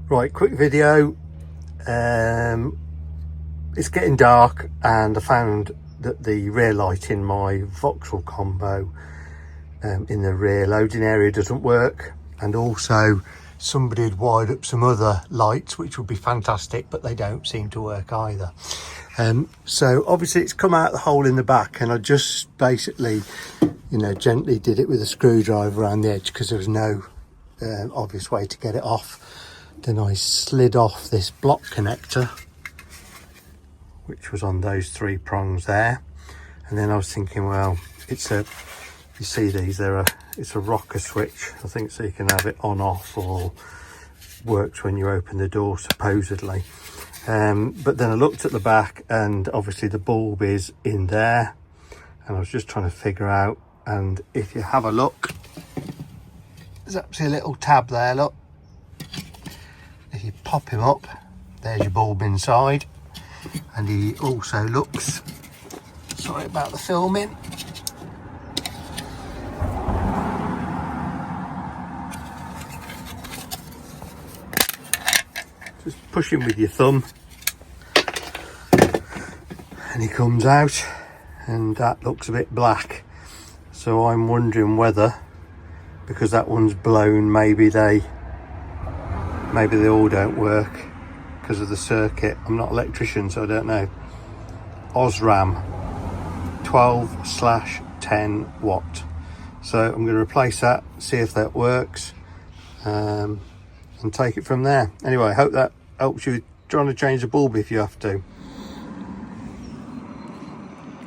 Right, quick video. It's getting dark and I found that the rear light in my Vauxhall Combo in the rear loading area doesn't work, and also somebody had wired up some other lights which would be fantastic, but they don't seem to work either. So obviously it's come out the hole in the back, and I just basically, you know, gently did it with a screwdriver around the edge because there was no obvious way to get it off. Then I slid off this block connector which was on those three prongs there, and then I was thinking, well, it's a, you see these, it's a rocker switch, I think, so you can have it on, off, or works when you open the door supposedly. But then I looked at the back and obviously the bulb is in there, and I was just trying to figure out, and if you have a look, there's actually a little tab there, look. If you pop him up, there's your bulb inside, and he also looks, sorry about the filming, just push him with your thumb and he comes out, and that looks a bit black. So I'm wondering whether, because that one's blown, maybe they all don't work because of the circuit. I'm not an electrician, so I don't know. Osram 12/10 watt. So I'm going to replace that, see if that works, and take it from there. Anyway, I hope that helps you trying to change the bulb if you have to.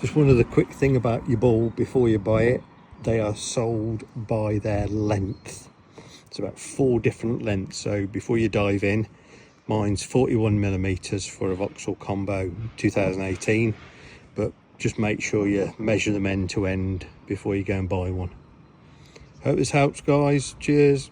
Just one other quick thing about your bulb before you buy it: they are sold by their length. It's about 4 different lengths, so before you dive in, mine's 41mm for a Vauxhall Combo 2018, but just make sure you measure them end to end before you go and buy one. Hope this helps, guys. Cheers.